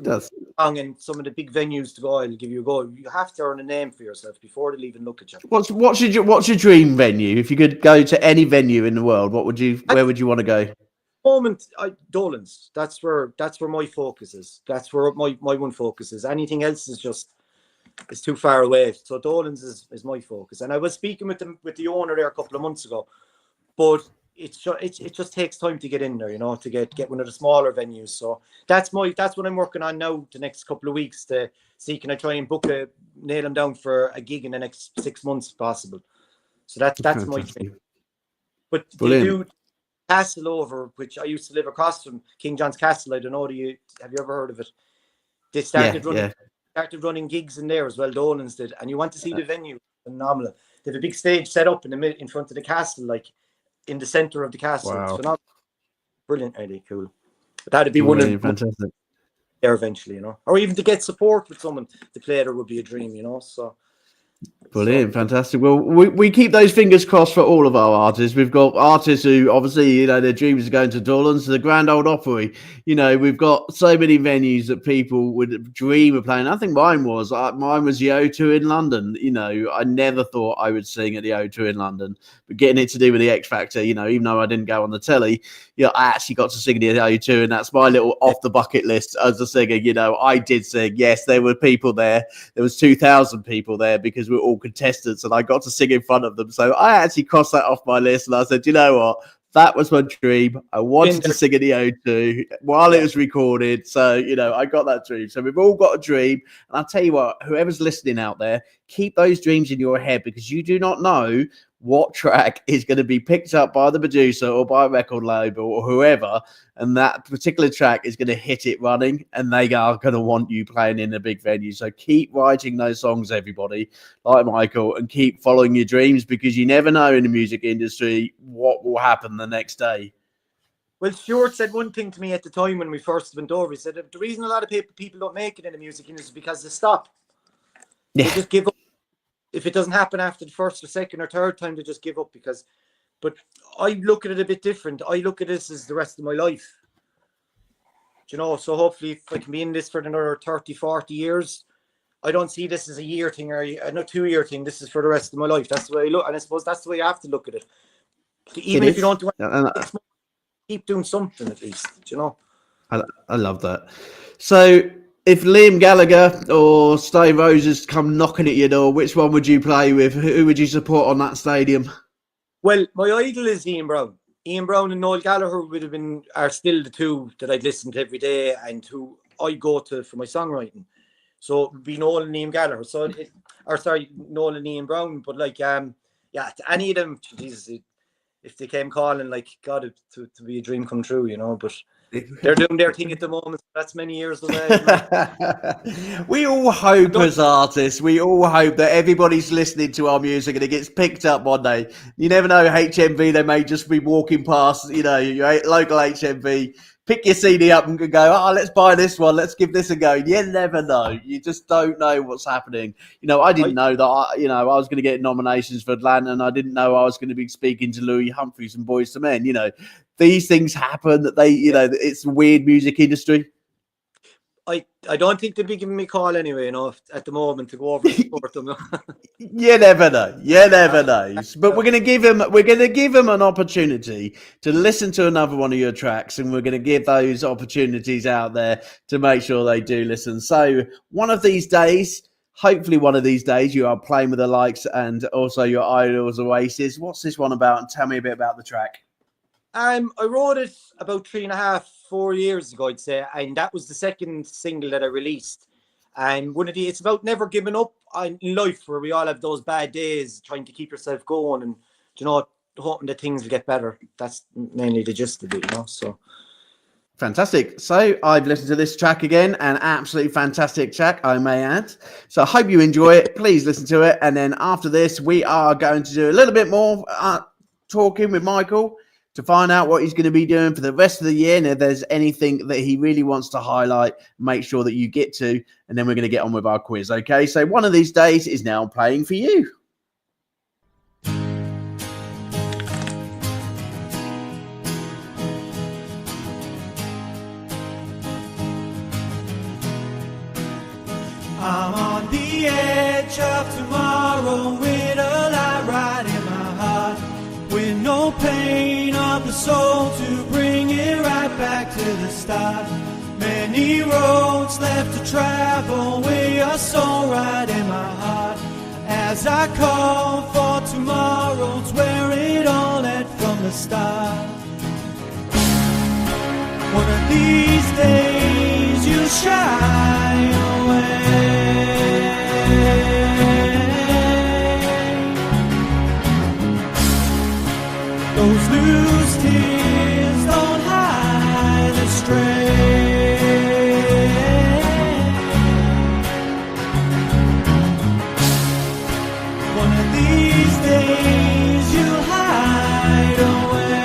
song in some of the big venues to go, I'll give you a go. You have to earn a name for yourself before they'll even look at you.
What's your dream venue? If you could go to any venue in the world, where would you want to go?
Moment, Dolan's. That's where my focus is. That's where my one focus is. Anything else is it's too far away. So Dolan's is my focus. And I was speaking with the owner there a couple of months ago, but it just takes time to get in there, you know, to get one of the smaller venues. So that's what I'm working on now the next couple of weeks, to see can I try and nail them down for a gig in the next 6 months if possible. So that's my thing. But they do Castle over, which I used to live across from, King John's Castle. I don't know, have you ever heard of it? They started running gigs in there as well, Dolan's did, and you want to see the venue, phenomenal. They have a big stage set up in front of the castle, like in the center of the castle.
Wow.
It's phenomenal. Brilliant, really cool. But that'd be one of
fantastic
there eventually, you know, or even to get support with someone to play there would be a dream, you know. So
brilliant, fantastic. Well, we keep those fingers crossed for all of our artists. We've got artists who obviously, you know, their dreams are going to Dolan's, to the Grand Old Opry. You know, we've got so many venues that people would dream of playing. I think mine was the O2 in London. You know, I never thought I would sing at the O2 in London, but getting it to do with the X Factor, you know, even though I didn't go on the telly, you know, I actually got to sing at the O2, and that's my little off the bucket list as a singer. You know, I did sing. Yes, there were people there. There was 2,000 people there, because we were all contestants, and I got to sing in front of them. So I actually crossed that off my list, and I said, you know what? That was my dream. I wanted to sing at the O2 while it was recorded. So, you know, I got that dream. So we've all got a dream. And I'll tell you what, whoever's listening out there, keep those dreams in your head, because you do not know what track is going to be picked up by the producer or by a record label or whoever, and that particular track is going to hit it running, and they are going to want you playing in a big venue. So keep writing those songs, everybody, like Michael, and keep following your dreams, because you never know in the music industry what will happen the next day.
Well, Stuart said one thing to me at the time when we first went over. He said the reason a lot of people don't make it in the music industry is because they stop. They just give up. If it doesn't happen after the first or second or third time, they just give up. But I look at it a bit different. I look at this as the rest of my life. Do you know, so hopefully if I can be in this for another 30, 40 years, I don't see this as a year thing or a 2-year thing. This is for the rest of my life. That's the way I look. And I suppose that's the way you have to look at it. Even if you don't do anything, keep doing something at least, do you know?
I love that. So if Liam Gallagher or Stone Roses come knocking at your door, which one would you play with? Who would you support on that stadium?
Well, my idol is Ian Brown. Ian Brown and Noel Gallagher are still the two that I'd listen to every day and who I go to for my songwriting. So it would be Noel and Liam Gallagher. Noel and Ian Brown. But like yeah, any of them, Jesus, if they came calling, like, God, to be a dream come true, you know. But they're doing their thing at the moment. That's many years away.
We all hope as artists, we all hope that everybody's listening to our music and it gets picked up one day. You never know, HMV, they may just be walking past, you know, your local HMV, pick your CD up and go, oh, let's buy this one, let's give this a go. You never know. You just don't know what's happening. You know, I didn't know that, I was going to get nominations for Atlanta, and I didn't know I was going to be speaking to Louis Humphries and Boyz II Men. You know, these things happen, that they, you know, it's a weird music industry.
I don't think they'd be giving me a call anyway, you know, at the moment, to go over and support them.
You never know. You never know. But we're going to give them an opportunity to listen to another one of your tracks, and we're going to give those opportunities out there to make sure they do listen. So one of these days, hopefully one of these days, you are playing with the likes and also your idols, Oasis. What's this one about? And tell me a bit about the track.
I wrote it about 3.5-4 years ago, I'd say, and that was the second single that I released. And it's about never giving up in life, where we all have those bad days, trying to keep yourself going, and, you know, hoping that things will get better. That's mainly the gist of it, you know. So
fantastic. So I've listened to this track again, an absolutely fantastic track, I may add. So I hope you enjoy it. Please listen to it, and then after this, we are going to do a little bit more talking with Michael to find out what he's going to be doing for the rest of the year, and if there's anything that he really wants to highlight, make sure that you get to, and then we're going to get on with our quiz. Okay, so one of these days is now playing for you.
I'm on the edge of tomorrow with a light right in my heart, with no pain of the soul to bring it right back to the start. Many roads left to travel with your soul right in my heart, as I call for tomorrow's where it all led from the start. One of these days you'll shine away. Those loose tears don't hide the stray. One of these days you'll hide away.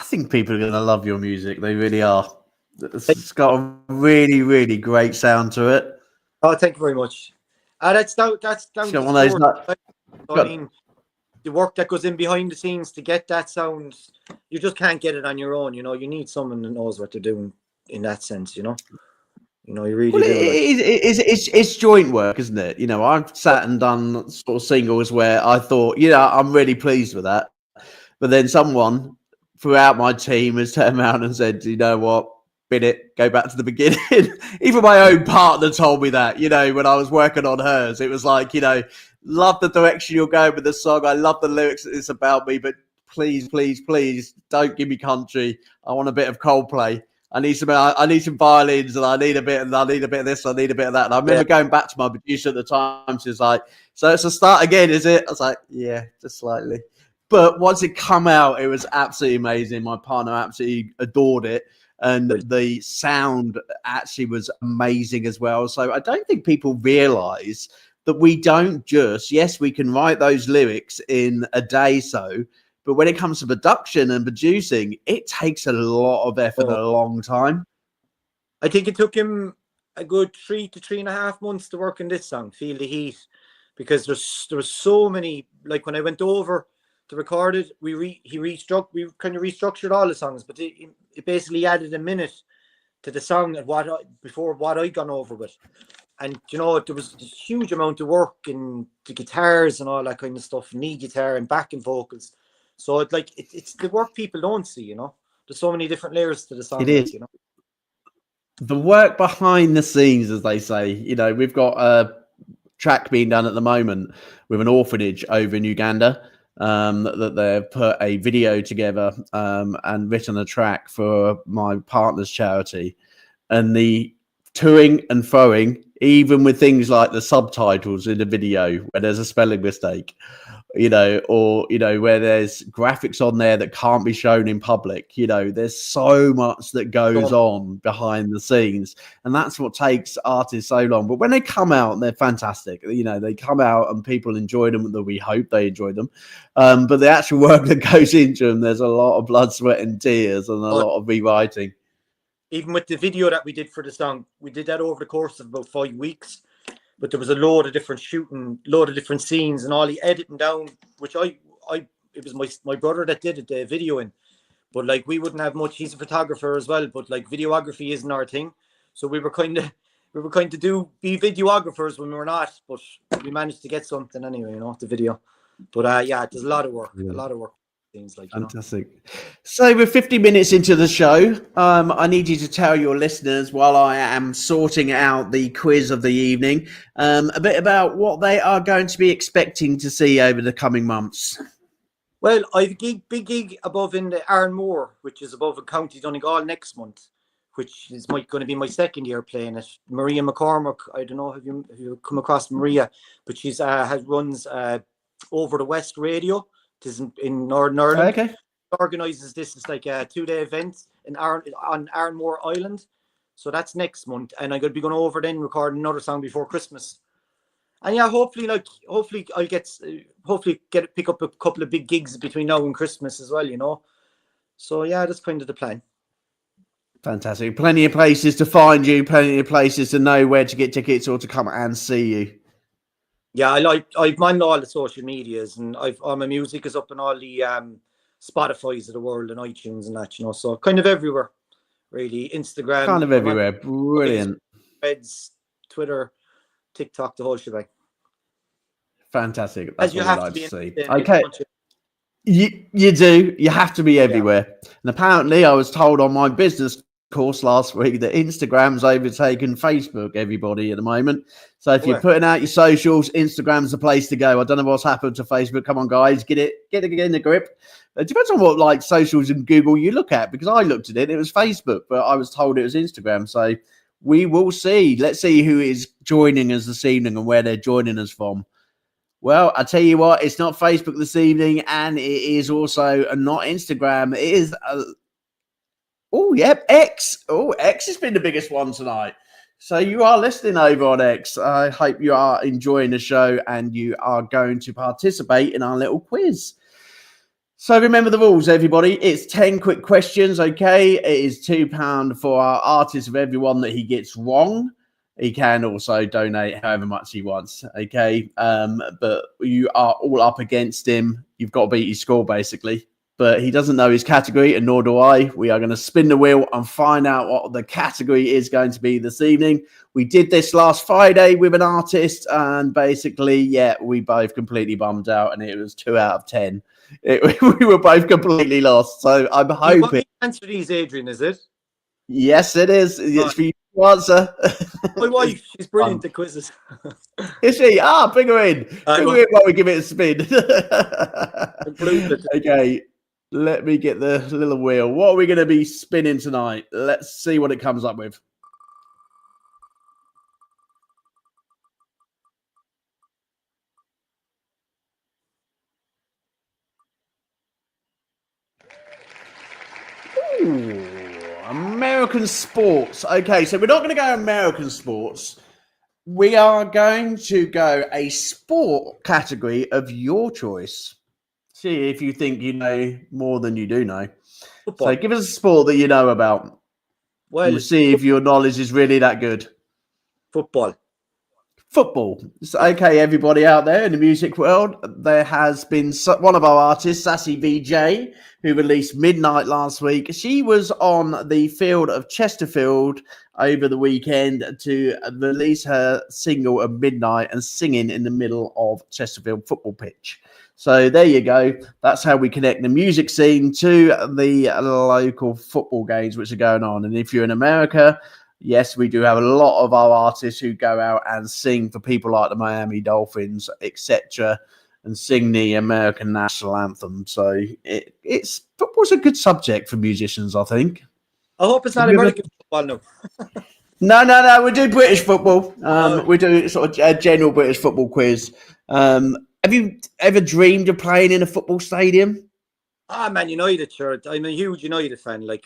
think people are going to love your music. They really are. It's got a really, really great sound to it.
Oh, thank you very much. That's down
It's
to
got one of those.
Stuart. I mean, the work that goes in behind the scenes to get that sound, you just can't get it on your own. You know, you need someone that knows what they're doing in that sense. You know, you really
Well,
do.
it's joint work, isn't it? You know, I've sat and done sort of singles where I thought, I'm really pleased with that. But then someone throughout my team has turned around and said, you know what, bin it, go back to the beginning. Even my own partner told me that, when I was working on hers. It was like, love the direction you're going with the song. I love the lyrics that it's about me, but please, please, please don't give me country. I want a bit of Coldplay. I need some violins, and I need a bit of this, I need a bit of that. And I remember going back to my producer at the time. She was like, so it's a start again, is it? I was like, yeah, just slightly. But once it come out, it was absolutely amazing. My partner absolutely adored it. And the sound actually was amazing as well. So I don't think people realize that we don't just, yes, we can write those lyrics in a day so, but when it comes to production and producing, it takes a lot of effort, a long time.
I think it took him a good 3 to 3.5 months to work on this song, Feel the Heat, because there was so many, like when I went over to record it, we kind of restructured all the songs, but it basically added a minute to the song before what I'd gone over with. And there was a huge amount of work in the guitars and all that kind of stuff, knee guitar and backing vocals. So it's the work people don't see, There's so many different layers to the song.
It is. The work behind the scenes, as they say. We've got a track being done at the moment with an orphanage over in Uganda. That they've put a video together and written a track for my partner's charity, and the toing and froing, even with things like the subtitles in the video where there's a spelling mistake, or where there's graphics on there that can't be shown in public. There's so much that goes on behind the scenes, and that's what takes artists so long. But when they come out, they're fantastic. They come out and people enjoy them, that we hope they enjoy them. But the actual work that goes into them, there's a lot of blood, sweat and tears and a lot of rewriting.
Even with the video that we did for the song, we did that over the course of about 5 weeks. But there was a load of different shooting, load of different scenes, and all the editing down, which it was my brother that did it, the video in. But we wouldn't have much. He's a photographer as well, but videography isn't our thing. So we were kind of be videographers when we were not, but we managed to get something anyway, the video. But there's a lot of work, Things
fantastic. So we're 50 minutes into the show. I need you to tell your listeners, while I am sorting out the quiz of the evening, a bit about what they are going to be expecting to see over the coming months.
Well, I've a big gig above in the Arranmore, which is above in County Donegal next month, which is going to be my second year playing it. Maria McCormick, I don't know if you come across Maria, but she's runs Over the West Radio. In Northern Ireland.
Okay.
Organises this. It's like a 2-day event on Arranmore Island. So that's next month, and I'm going to be going over then recording another song before Christmas. And hopefully I'll pick up a couple of big gigs between now and Christmas as well. So that's kind of the plan.
Fantastic. Plenty of places to find you. Plenty of places to know where to get tickets or to come and see you.
Yeah, I've manned all the social medias, and all my music is up on all the Spotify's of the world and iTunes and that, so kind of everywhere, really. Instagram.
Kind of everywhere. Brilliant.
Threads, Twitter, TikTok, the whole shebang.
Fantastic. That's
As you
what
have
I'd
to
like
be.
to see. Okay. You do. You have to be everywhere. Yeah. And apparently I was told on my business course last week that Instagram's overtaken Facebook, everybody, at the moment. So if you're putting out your socials, Instagram's the place to go. I don't know what's happened to Facebook. Come on, guys, get it in the grip. It depends on what socials and Google you look at, because I looked at it was Facebook, but I was told it was Instagram. So we will see. Let's see who is joining us this evening and where they're joining us from. Well, I tell you what, it's not Facebook this evening, and it is also not Instagram. It is X. X has been the biggest one tonight. So you are listening over on X. I hope you are enjoying the show and you are going to participate in our little quiz. So remember the rules, everybody. It's 10 quick questions, okay? It is £2 for our artist of everyone that he gets wrong. He can also donate however much he wants, okay? But you are all up against him. You've got to beat his score, basically. But he doesn't know his category, and nor do I. We are going to spin the wheel and find out what the category is going to be this evening. We did this last Friday with an artist, and basically, yeah, we both completely bummed out, and it was 2 out of 10. We were both completely lost. So I'm hoping.
You want me to answer these, Adrian, is it?
Yes, it is. It's for you to answer.
My wife, she's brilliant at quizzes.
Is she? Bring her in. Bring her in while we give it a spin. Okay, let me get the little wheel. What are we going to be spinning tonight? Let's see what it comes up with. Ooh, American sports. Okay, so we're not going to go American sports. We are going to go a sport category of your choice. See if you think you know more than you do know. Football. So give us a sport that you know about. Well, we'll see if your knowledge is really that good.
Football.
So, okay, everybody out there in the music world, there has been one of our artists, Sassy VJ, who released Midnight last week. She was on the field of Chesterfield over the weekend to release her single of Midnight and singing in the middle of Chesterfield football pitch. So there you go. That's how we connect the music scene to the local football games which are going on. And if you're in America, yes, we do have a lot of our artists who go out and sing for people like the Miami Dolphins, etc., and sing the American national anthem. So it's football's a good subject for musicians, I think.
I hope it's not American football,
no. No. We do British football. We do sort of a general British football quiz. Have you ever dreamed of playing in a football stadium?
Man United, sure. I'm a huge United fan. Like,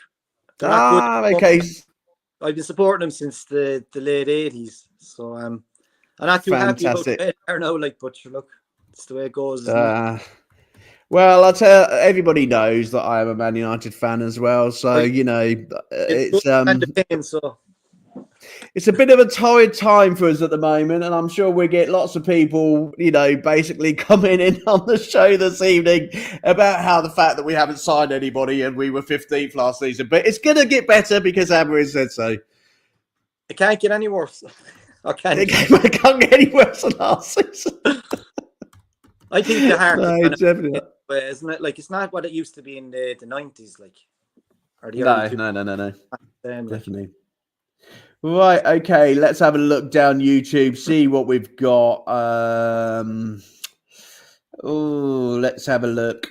okay.
I've been supporting them since the late 80s. So I'm not too happy about it now, but look, it's the way it goes.
Well, I'll tell everybody knows that I am a Man United fan as well. So, you know, it's a bit of a torrid time for us at the moment, and I'm sure we get lots of people, you know, basically coming in on the show this evening about how the fact that we haven't signed anybody and we were 15th last season. But it's going to get better because Amarin said so.
It can't get any worse.
It can't get any worse than last season.
I think the heart is
definitely.
Isn't it? Like, it's not what it used to be in the 90s, like. Or the
No. Definitely. Right, okay, let's have a look down YouTube, see what we've got. Let's have a look.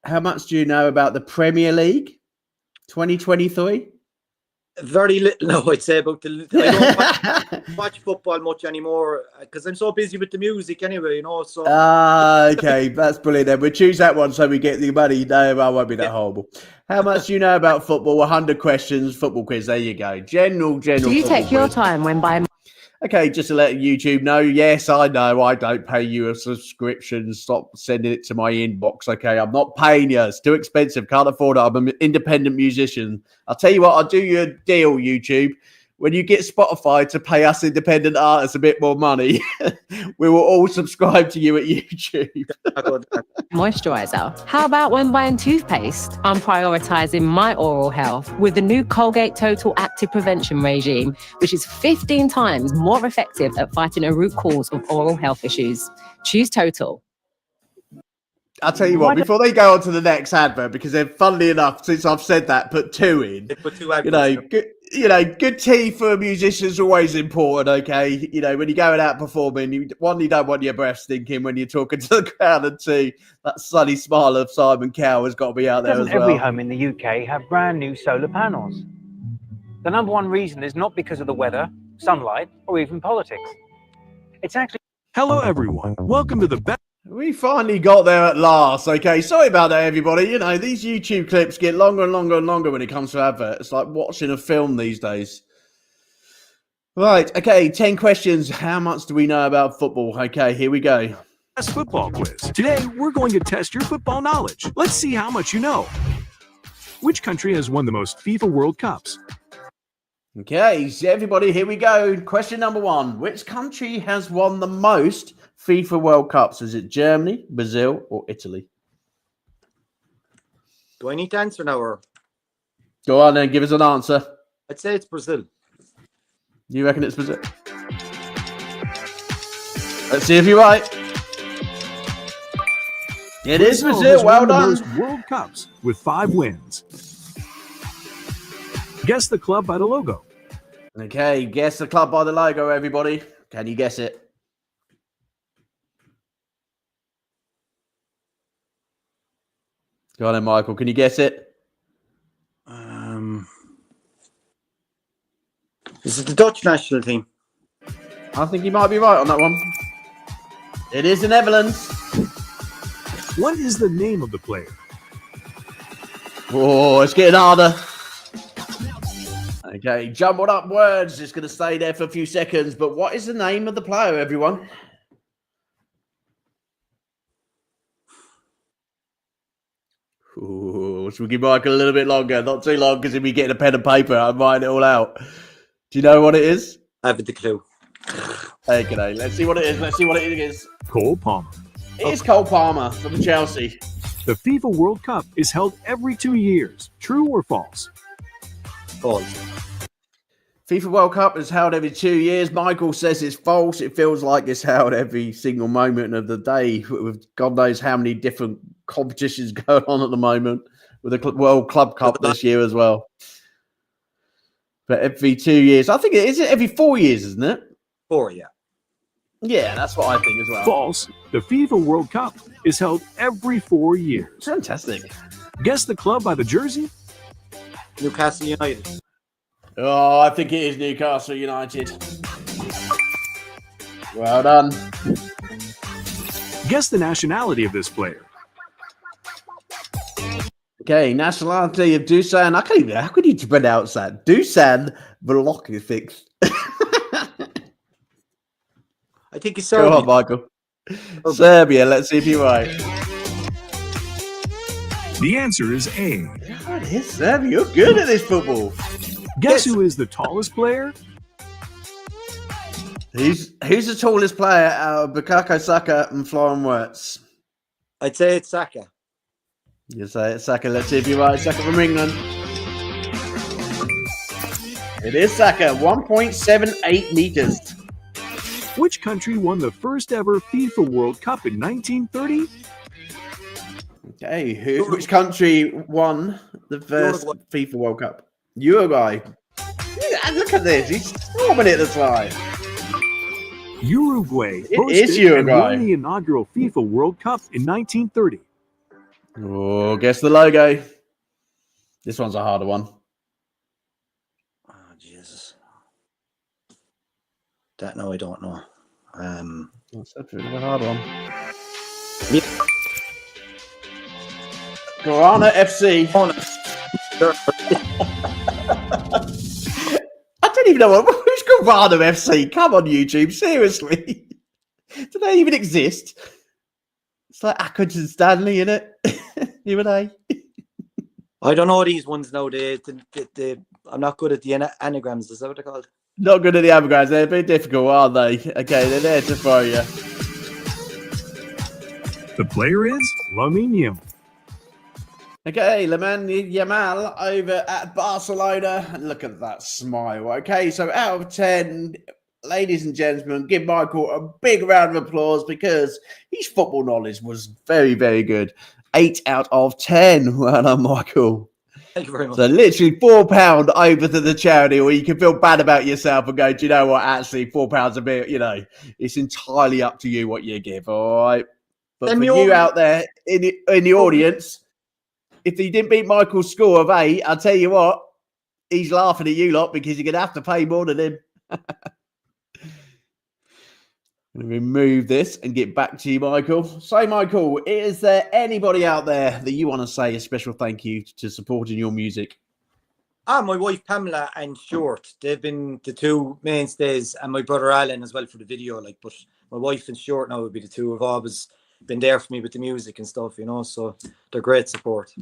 How much do you know about the Premier League 2023?
Very little. No, I'd say about I don't watch football much anymore because I'm so busy with the music anyway, you know. So
okay, that's brilliant. Then we'll choose that one so we get the money. No, I won't be that horrible. How much do you know about football? 100 questions, football quiz. There you go. General. Do
you take your time when buying?
Okay, just to let YouTube know, yes, I know I don't pay you a subscription. Stop sending it to my inbox, okay? I'm not paying you. It's too expensive. Can't afford it. I'm an independent musician. I'll tell you what, I'll do you a deal, YouTube. When you get Spotify to pay us independent artists a bit more money, we will all subscribe to you at YouTube.
Moisturizer. How about when buying toothpaste? I'm prioritizing my oral health with the new Colgate Total Active Prevention Regime, which is 15 times more effective at fighting a root cause of oral health issues. Choose Total.
I'll tell you what, before they go on to the next advert, because they're, funnily enough, since I've said that, put two in.
Put two adverts.
Good tea for a musician is always important, okay? You know, when you're going out performing, you don't want your breath stinking when you're talking to the crowd, and two, that sunny smile of Simon Cowell has got to be out there as well.
Every home in the UK have brand new solar panels. The number one reason is not because of the weather, sunlight, or even politics. It's actually...
Hello, everyone. Welcome to the best...
We finally got there at last, okay? Sorry about that, everybody. You know, these YouTube clips get longer and longer and longer when it comes to adverts. It's like watching a film these days. Right, okay, 10 questions. How much do we know about football? Okay, here we go.
Best Football Quiz. Today, we're going to test your football knowledge. Let's see how much you know. Which country has won the most FIFA World Cups?
Okay, so everybody, here we go. Question number 1. Which country has won the most FIFA World Cups? Is it Germany, Brazil, or Italy?
Do I need to answer now, or?
Go on then, give us an answer.
I'd say it's Brazil.
You reckon it's Brazil? Let's see if you're right. It is Brazil. Well done.
Most World Cups with 5 wins. Guess the club by the logo.
Okay, guess the club by the logo, everybody. Can you guess it? Go on then, Michael. Can you guess it?
Is it the Dutch national team?
I think you might be right on that one. It is the Netherlands.
What is the name of the player?
Oh, it's getting harder. Okay, jumbled up words. It's going to stay there for a few seconds. But what is the name of the player, everyone? Ooh, should we give Michael a little bit longer? Not too long, because he'll be getting a pen and paper and writing it all out. Do you know what it is?
I haven't the clue.
Okay, let's see what it is. Let's see what it is.
Cole Palmer.
It is Cole Palmer from Chelsea.
The FIFA World Cup is held every 2 years. True or false?
False.
FIFA World Cup is held every 2 years. Michael says it's false. It feels like it's held every single moment of the day, with God knows how many different competitions going on at the moment, with the World Club Cup this year as well. But every 2 years. I think it is every 4 years, isn't it?
4, yeah.
Yeah, that's what I think as well.
False. The FIFA World Cup is held every 4 years.
Fantastic.
Guess the club by the jersey?
Newcastle United.
Oh, I think it is Newcastle United. Well done.
Guess the nationality of this player.
Okay, nationality of Dusan. I can't even. How could you pronounce that? Dusan Vlahovic.
I think it's Serbia.
Go on, Michael. Serbia. Let's see if you're right.
The answer is A.
God, it is Serbia. You're good at this football.
Guess who is the tallest player?
Who's the tallest player out of Bukayo Saka and Florian Wirtz?
I'd say it's Saka.
You say it's Saka. Let's see if you're right. Saka from England. It is Saka. 1.78 meters.
Which country won the first ever FIFA World Cup in 1930?
Okay, which country won the first FIFA World Cup? Uruguay. Yeah, look at this. He's storming it this time.
Uruguay
is Uruguay.
and won the inaugural FIFA World Cup in 1930.
Oh, guess the logo. This one's a harder one.
Oh, Jesus. That no, I don't know.
That's a hard one.
Yeah.
Guarana FC. I don't even know who's Guarana FC. Come on, YouTube. Seriously. Do they even exist? It's like Ackles and Stanley, isn't it? You and I.
I don't know these ones now. I'm not good at the anagrams. Is that what they're called?
Not good at the anagrams. They're a bit difficult, aren't they? Okay, they're there to throw you.
The player is Lamine Yamal.
Okay, Lamine Yamal over at Barcelona. And look at that smile. Okay, so out of 10, ladies and gentlemen, give Michael a big round of applause because his football knowledge was very, very good. 8 out of 10. Well done, Michael.
Thank you very much.
So literally £4 over to the charity, or you can feel bad about yourself and go, do you know what? Actually, £4 a bit, it's entirely up to you what you give, all right? But for you out there in the audience, if you didn't beat Michael's score of 8, I'll tell you what, he's laughing at you lot because you're going to have to pay more than him. I'm going to remove this and get back to you, Michael. So, Michael, is there anybody out there that you want to say a special thank you to supporting your music?
My wife Pamela and Stuart. They've been the two mainstays, and my brother Alan as well for the video. But my wife and Stuart now would be the two who have always been there for me with the music and stuff, you know, so they're great support.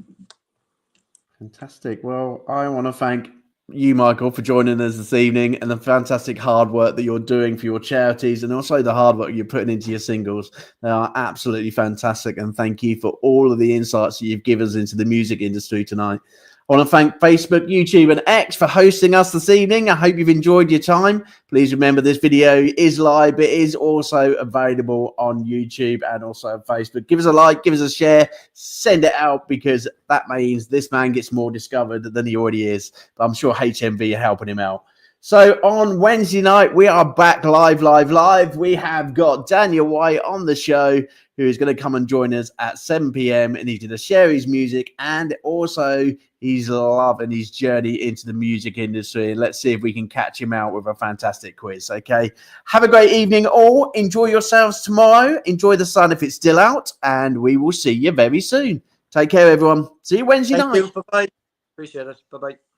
Fantastic. Well, I want to thank you, Michael, for joining us this evening and the fantastic hard work that you're doing for your charities and also the hard work you're putting into your singles. They are absolutely fantastic. And thank you for all of the insights that you've given us into the music industry tonight. I want to thank Facebook, YouTube and X for hosting us this evening. I hope you've enjoyed your time. Please remember this video is live, but it is also available on YouTube and also on Facebook. Give us a like, give us a share, send it out, because that means this man gets more discovered than he already is. But I'm sure HMV are helping him out. So on Wednesday night, we are back live. We have got Daniel White on the show, who is going to come and join us at 7 p.m. and he's going to share his music and also his love and his journey into the music industry. And let's see if we can catch him out with a fantastic quiz. Okay. Have a great evening all. Enjoy yourselves tomorrow. Enjoy the sun if it's still out, and we will see you very soon. Take care, everyone. See you Wednesday night.
Thank you. Bye-bye. Appreciate it. Bye-bye.